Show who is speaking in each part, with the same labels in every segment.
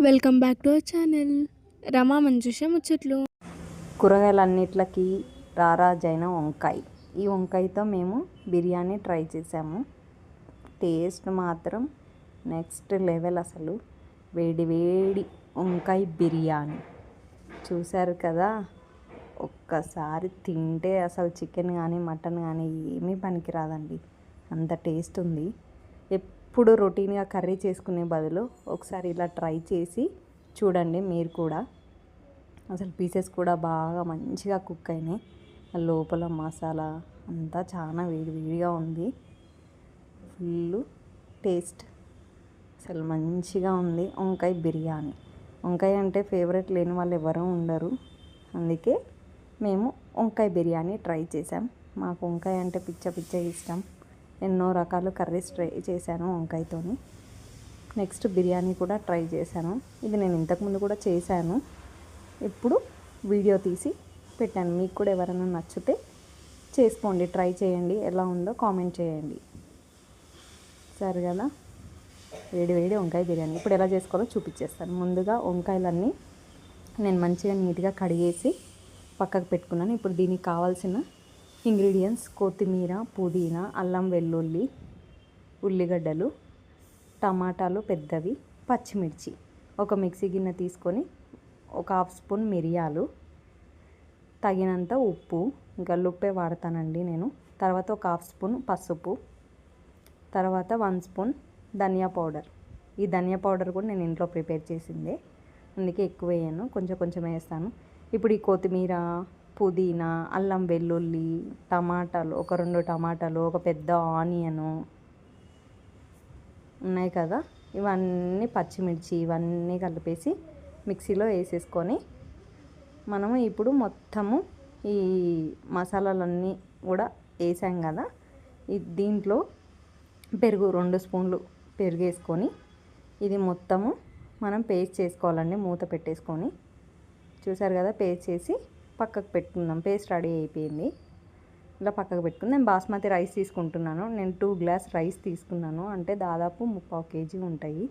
Speaker 1: Welcome back to our channel Rama Manjusha ముచ్చట్లు.
Speaker 2: కూరగాయలన్నిట్లకి రారాజైన వంకాయ. ఈ వంకాయతో మేము బిర్యానీ ట్రై చేసాము. టేస్ట్ మాత్రం నెక్స్ట్ లెవెల్. అసలు వేడి వేడి వంకాయ బిర్యానీ చూశారు కదా. ఒక్కసారి తింటే అసలు చికెన్ కానీ మటన్ కానీ ఏమీ పనికిరాదండి, అంత టేస్ట్ ఉంది. ఎప్పుడు రొటీన్గా కర్రీ చేసుకునే బదులు ఒకసారి ఇలా ట్రై చేసి చూడండి మీరు కూడా. అసలు పీసెస్ కూడా బాగా మంచిగా కుక్ అయినాయి. లోపల మసాలా అంతా చాలా వేడి వేడిగా ఉంది. ఫుల్ టేస్ట్ అసలు మంచిగా ఉంది వంకాయ బిర్యానీ. వంకాయ అంటే ఫేవరెట్ లేని వాళ్ళు ఎవరూ ఉండరు. అందుకే మేము వంకాయ బిర్యానీ ట్రై చేసాం. మాకు వంకాయ అంటే పిచ్చ ఇష్టం. ఎన్నో రకాల కర్రీస్ ట్రై చేశాను వంకాయతోని. నెక్స్ట్ బిర్యానీ కూడా ట్రై చేశాను. ఇది నేను ఇంతకుముందు కూడా చేశాను, ఇప్పుడు వీడియో తీసి పెట్టాను. మీకు కూడా ఎవరైనా నచ్చితే చేసుకోండి, ట్రై చేయండి, ఎలా ఉందో కామెంట్ చేయండి. సరే కదా, వేడి వేడి వంకాయ బిర్యానీ ఇప్పుడు ఎలా చేసుకోవాలో చూపించేస్తాను. ముందుగా వంకాయలన్నీ నేను మంచిగా నీట్గా కడిగేసి పక్కకు పెట్టుకున్నాను. ఇప్పుడు దీనికి కావాల్సిన ఇంగ్రీడియంట్స్: కొత్తిమీర, పుదీనా, అల్లం వెల్లుల్లి, ఉల్లిగడ్డలు, టమాటాలు పెద్దవి, పచ్చిమిర్చి. ఒక మిక్సీ గిన్నె తీసుకొని ఒక హాఫ్ స్పూన్ మిరియాలు, తగినంత ఉప్పు, ఇంకా ఉప్పే వాడతానండి నేను. తర్వాత ఒక హాఫ్ స్పూన్ పసుపు, తర్వాత 1 స్పూన్ ధనియా పౌడర్. ఈ ధనియా పౌడర్ కూడా నేను ఇంట్లో ప్రిపేర్ చేసిందే, అందుకే ఎక్కువ వేయను, కొంచెం వేస్తాను. ఇప్పుడు ఈ కొత్తిమీర, పుదీనా, అల్లం వెల్లుల్లి, టమాటాలు, ఒక 2 టమాటాలు, ఒక పెద్ద ఆనియను ఉన్నాయి కదా, ఇవన్నీ పచ్చిమిర్చి ఇవన్నీ కలిపేసి మిక్సీలో వేసేసుకొని మనము ఇప్పుడు మొత్తము ఈ మసాలాలన్నీ కూడా వేసాం కదా, దీంట్లో పెరుగు 2 స్పూన్లు పెరుగు వేసుకొని ఇది మొత్తము మనం పేస్ట్ చేసుకోవాలండి. మూత పెట్టేసుకొని చూసారు కదా, పేస్ట్ చేసి పక్కకు పెట్టుకుందాం. పేస్ట్ రెడీ అయిపోయింది, ఇలా పక్కకు పెట్టుకుని నేను బాస్మతి రైస్ తీసుకుంటున్నాను. నేను 2 గ్లాస్ రైస్ తీసుకున్నాను, అంటే దాదాపు 3/4 కేజీ ఉంటాయి.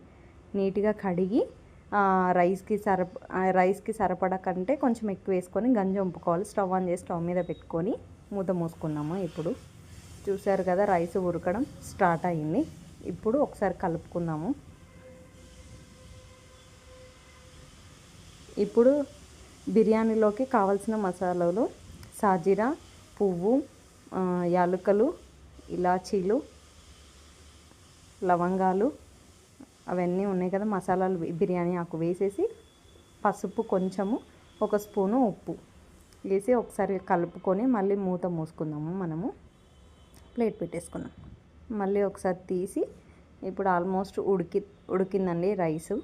Speaker 2: నీట్గా కడిగి రైస్కి సరిపడా కంటే కొంచెం ఎక్కువ వేసుకొని గంజి వంపుకోవాలి. స్టవ్ ఆన్ చేసి స్టవ్ మీద పెట్టుకొని మూత మూసుకున్నాము. ఇప్పుడు చూసారు కదా, రైస్ ఉడకడం స్టార్ట్ అయ్యింది. ఇప్పుడు ఒకసారి కలుపుకుందాము. ఇప్పుడు బిర్యానీలోకి కావాల్సిన మసాలాలు: సాజీరా పువ్వు, యాలకులు, ఇలాచీలు, లవంగాలు అవన్నీ ఉన్నాయి కదా మసాలాలు. బిర్యానీ ఆకు వేసేసి పసుపు కొంచెము, 1 స్పూను ఉప్పు వేసి ఒకసారి కలుపుకొని మళ్ళీ మూత మూసుకుందాము. మనము ప్లేట్ పెట్టేసుకున్నాం. మళ్ళీ ఒకసారి తీసి ఇప్పుడు ఆల్మోస్ట్ ఉడికిందండి రైసు.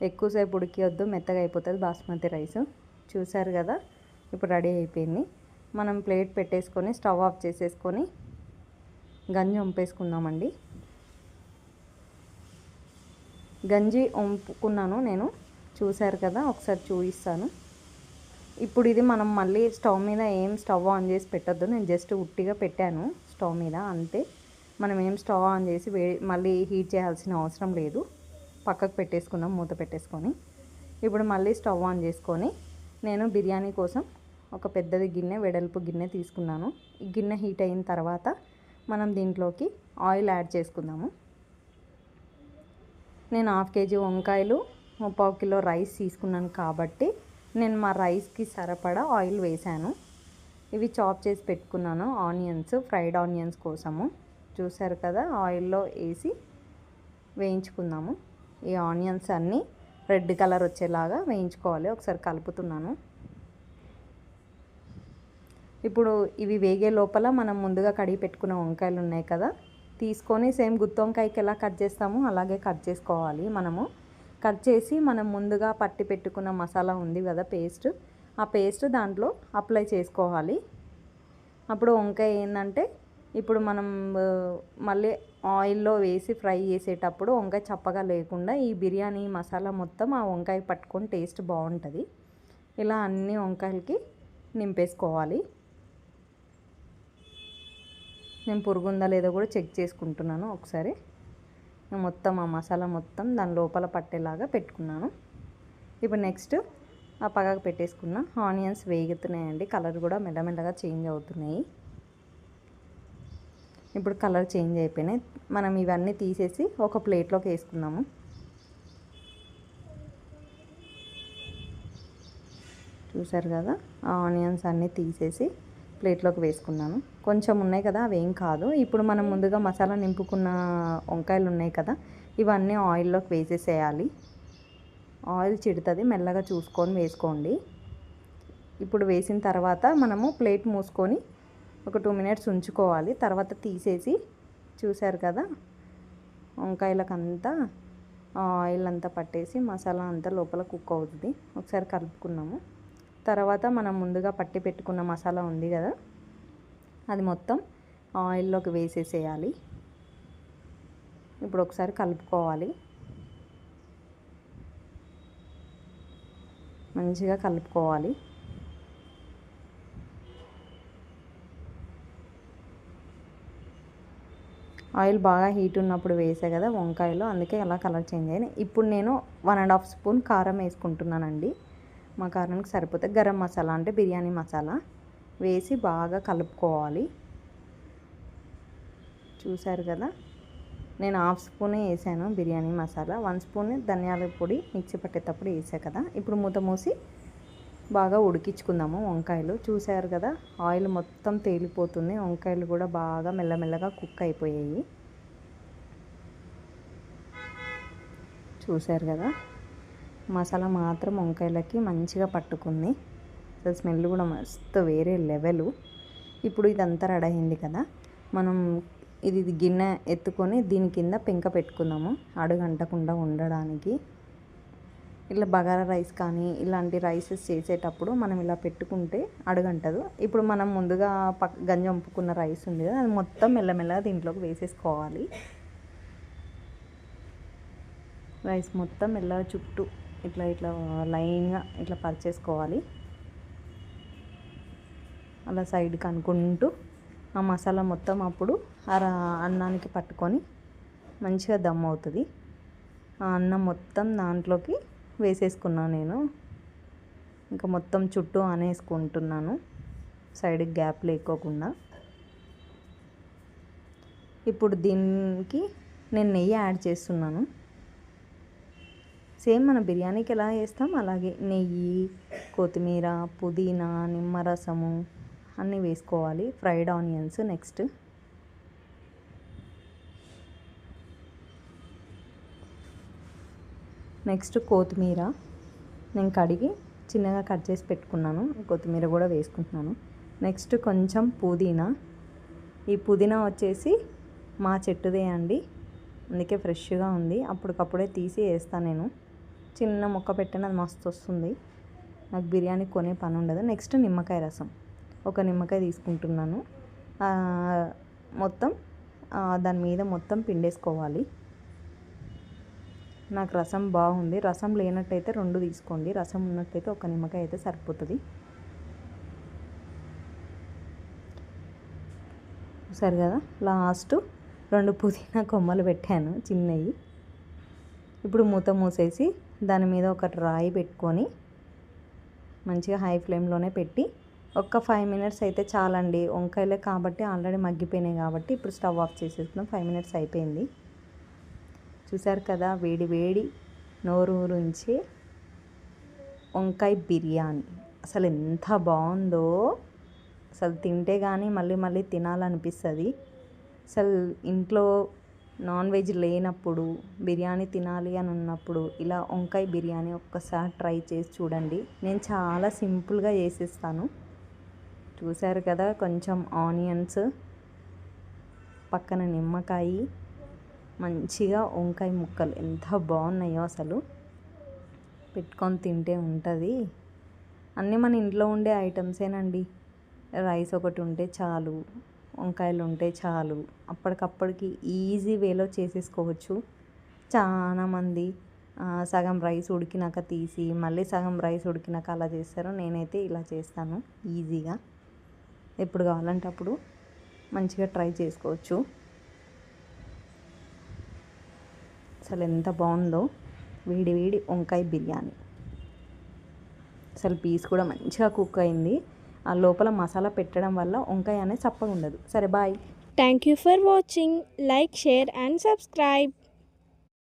Speaker 2: ఎక్కువసేపు ఉడికియొద్దు, మెత్తగా అయిపోతుంది బాస్మతి రైస్. చూసారు కదా, ఇప్పుడు రెడీ అయిపోయింది. మనం ప్లేట్ పెట్టేసుకొని స్టవ్ ఆఫ్ చేసేసుకొని గంజి వంపేసుకుందామండి. గంజి వంపుకున్నాను నేను, చూసారు కదా, ఒకసారి చూపిస్తాను. ఇప్పుడు ఇది మనం మళ్ళీ స్టవ్ ఆన్ చేసి పెట్టొద్దు. నేను జస్ట్ ఉట్టిగా పెట్టాను స్టవ్ మీద అంతే. మనం స్టవ్ ఆన్ చేసి మళ్ళీ హీట్ చేయాల్సిన అవసరం లేదు. పక్కకు పెట్టేసుకున్నాం మూత పెట్టేసుకొని. ఇప్పుడు మళ్ళీ స్టవ్ ఆన్ చేసుకొని నేను బిర్యానీ కోసం ఒక పెద్దది గిన్నె, వెడల్పు గిన్నె తీసుకున్నాను. ఈ గిన్నె హీట్ అయిన తర్వాత మనం దీంట్లోకి ఆయిల్ యాడ్ చేసుకుందాము. నేను 1/2 కేజీ వంకాయలు, 3/4 కిలో రైస్ తీసుకున్నాను కాబట్టి నేను మా రైస్కి సరిపడా ఆయిల్ వేసాను. ఇవి చాప్ చేసి పెట్టుకున్నాను ఆనియన్స్, ఫ్రైడ్ ఆనియన్స్ కోసము. చూసారు కదా, ఆయిల్లో వేసి వేయించుకుందాము. ఈ ఆనియన్స్ అన్నీ రెడ్ కలర్ వచ్చేలాగా వేయించుకోవాలి. ఒకసారి కలుపుతున్నాను. ఇప్పుడు ఇవి వేగే లోపల మనం ముందుగా కడిగి పెట్టుకున్న వంకాయలు ఉన్నాయి కదా, తీసుకొని సేమ్ గుత్తి వంకాయకి ఎలా కట్ చేస్తామో అలాగే కట్ చేసుకోవాలి. మనము కట్ చేసి మనం ముందుగా పట్టి పెట్టుకున్న మసాలా ఉంది కదా పేస్ట్, ఆ పేస్ట్ దాంట్లో అప్లై చేసుకోవాలి. అప్పుడు వంకాయ ఏంటంటే, ఇప్పుడు మనం మళ్ళీ ఆయిల్లో వేసి ఫ్రై చేసేటప్పుడు వంకాయ చప్పగా లేకుండా ఈ బిర్యానీ మసాలా మొత్తం ఆ వంకాయ పట్టుకొని టేస్ట్ బాగుంటుంది. ఇలా అన్ని వంకాయలకి నింపేసుకోవాలి. నేను పురుగుందా లేదో కూడా చెక్ చేసుకుంటున్నాను ఒకసారి. మొత్తం ఆ మసాలా మొత్తం దాని లోపల పట్టేలాగా పెట్టుకున్నాను. ఇప్పుడు నెక్స్ట్ ఆ పక్కకు పెట్టేసుకున్న ఆనియన్స్ వేగుతున్నాయండి. కలర్ కూడా మెల్లమెల్లగా చేంజ్ అవుతున్నాయి. ఇప్పుడు కలర్ చేంజ్ అయిపోయినాయి. మనం ఇవన్నీ తీసేసి ఒక ప్లేట్లోకి వేసుకుందాము. చూసారు కదా, ఆ ఆనియన్స్ అన్నీ తీసేసి ప్లేట్లోకి వేసుకున్నాను. కొంచెం ఉన్నాయి కదా, అవి ఏం కాదు. ఇప్పుడు మనం ముందుగా మసాలా నింపుకున్న వంకాయలు ఉన్నాయి కదా, ఇవన్నీ ఆయిల్లోకి వేసేసేయాలి. ఆయిల్ చిడుతుంది, మెల్లగా చూసుకొని వేసుకోండి. ఇప్పుడు వేసిన తర్వాత మనము ప్లేట్ మూసుకొని ఒక 2 మినిట్స్ ఉంచుకోవాలి. తర్వాత తీసేసి చూసారు కదా, వంకాయలకంతా ఆయిల్ అంతా పట్టేసి మసాలా అంతా లోపల కుక్ అవుతుంది. ఒకసారి కలుపుకున్నాము. తర్వాత మనం ముందుగా పట్టి పెట్టుకున్న మసాలా ఉంది కదా, అది మొత్తం ఆయిల్లోకి వేసేసేయాలి. ఇప్పుడు ఒకసారి కలుపుకోవాలి. మంచిగా కలుపుకోవాలి. ఆయిల్ బాగా హీట్ ఉన్నప్పుడు వేసే కదా వంకాయలు, అందుకే అలా కలర్ చేంజ్ అయ్యాయి. ఇప్పుడు నేను 1.5 స్పూన్ కారం వేసుకుంటున్నానండి. మా కారానికి సరిపోతే గరం మసాలా అంటే బిర్యానీ మసాలా వేసి బాగా కలుపుకోవాలి. చూసారు కదా, నేను 1/2 స్పూనే వేసాను బిర్యానీ మసాలా, 1 స్పూన్ ధనియాల పొడి మిక్సీ పట్టేటప్పుడు వేసా కదా. ఇప్పుడు మూత మూసి బాగా ఉడికించుకుందాము వంకాయలు. చూసారు కదా, ఆయిల్ మొత్తం తేలిపోతుంది. వంకాయలు కూడా బాగా మెల్లమెల్లగా కుక్ అయిపోయాయి. చూసారు కదా, మసాలా మాత్రం వంకాయలకి మంచిగా పట్టుకుంది. అసలు స్మెల్ కూడా మస్తు వేరే లెవెలు. ఇప్పుడు ఇదంతా రెడీ అయింది కదా, మనం ఇది గిన్నె ఎత్తుకొని దీని కింద పెంక పెట్టుకుందాము అడుగంటకుండా ఉండడానికి. ఇట్లా బగారా రైస్ కానీ ఇలాంటి రైసెస్ చేసేటప్పుడు మనం ఇలా పెట్టుకుంటే అడుగంటదు. ఇప్పుడు మనం ముందుగా గంజి వంపుకున్న రైస్ ఉంది కదా, అది మొత్తం మెల్లమెల్లగా దీంట్లోకి వేసేసుకోవాలి. రైస్ మొత్తం మెల్లగా చుట్టూ ఇట్లా ఇట్లా లైన్గా ఇట్లా పరిచేసుకోవాలి. అలా సైడ్కి అనుకుంటూ ఆ మసాలా మొత్తం అప్పుడు అన్నానికి పట్టుకొని మంచిగా దమ్ అవుతుంది. ఆ అన్నం మొత్తం దాంట్లోకి వేసేసుకున్నాను నేను. ఇంకా మొత్తం చుట్టూ అనేసుకుంటున్నాను, సైడ్కి గ్యాప్ లేకోకుండా. ఇప్పుడు దీనికి నేను నెయ్యి యాడ్ చేస్తున్నాను. సేమ్ మన బిర్యానీకి ఎలా వేస్తాం అలాగే నెయ్యి, కొత్తిమీర, పుదీనా, నిమ్మరసము అన్నీ వేసుకోవాలి. ఫ్రైడ్ ఆనియన్స్ నెక్స్ట్ కొత్తిమీర నేను కడిగి చిన్నగా కట్ చేసి పెట్టుకున్నాను. కొత్తిమీర కూడా వేసుకుంటున్నాను. నెక్స్ట్ కొంచెం పుదీనా. ఈ పుదీనా వచ్చేసి మా చెట్టుదే అండి, అందుకే ఫ్రెష్గా ఉంది. అప్పటికప్పుడే తీసి వేస్తాను నేను. చిన్న ముక్క పెట్టిన అది మస్తు వస్తుంది. నాకు బిర్యానీ కొనే పని ఉండదు. నెక్స్ట్ నిమ్మకాయ రసం, ఒక నిమ్మకాయ తీసుకుంటున్నాను. మొత్తం దాని మీద మొత్తం పిండేసుకోవాలి. నాకు రసం బాగుంది. రసం లేనట్టయితే 2 తీసుకోండి, రసం ఉన్నట్టయితే ఒక నిమ్మకాయ అయితే సరిపోతుంది. సరే కదా, లాస్ట్ 2 పుదీనా కొమ్మలు పెట్టాను చిన్నవి. ఇప్పుడు మూత మూసేసి దాని మీద ఒక రాయి పెట్టుకొని మంచిగా హై ఫ్లేమ్లోనే పెట్టి ఒక్క 5 మినిట్స్ అయితే చాలండి. వంకాయలే కాబట్టి ఆల్రెడీ మగ్గిపోయినాయి కాబట్టి ఇప్పుడు స్టవ్ ఆఫ్ చేసేస్తున్నాం. 5 మినిట్స్ అయిపోయింది. చూసారు కదా, వేడి వేడి నోరూరించి వంకాయ బిర్యానీ అసలు ఎంత బాగుందో. అసలు తింటే కానీ మళ్ళీ మళ్ళీ తినాలనిపిస్తుంది. అసలు ఇంట్లో నాన్ వెజ్ లేనప్పుడు బిర్యానీ తినాలి అని ఉన్నప్పుడు ఇలా వంకాయ బిర్యానీ ఒక్కసారి ట్రై చేసి చూడండి. నేను చాలా సింపుల్గా చేసేస్తాను. చూసారు కదా, కొంచెం ఆనియన్స్, పక్కన నిమ్మకాయ, మంచిగా వంకాయ ముక్కలు ఎంత బాగున్నాయో అసలు. పెట్టుకొని తింటే ఉంటుంది. అన్నీ మన ఇంట్లో ఉండే ఐటమ్సేనండి. రైస్ ఒకటి ఉంటే చాలు, వంకాయలు ఉంటే చాలు, అప్పటికప్పటికి ఈజీ వేలో చేసేసుకోవచ్చు. చాలామంది సగం రైస్ ఉడికినాక తీసి మళ్ళీ సగం రైస్ ఉడికినాక అలా చేస్తారు. నేనైతే ఇలా చేస్తాను ఈజీగా. ఎప్పుడు కావాలంటే అప్పుడు మంచిగా ట్రై చేసుకోవచ్చు. అసలు ఎంత బాగుందో వేడి వేడి వంకాయ బిర్యానీ. అసలు పీస్ కూడా మంచిగా కుక్ అయింది. ఆ లోపల మసాలా పెట్టడం వల్ల వంకాయ అనేది చప్పగా ఉండదు. సరే bye.
Speaker 1: Thank you for watching. Like, share and subscribe.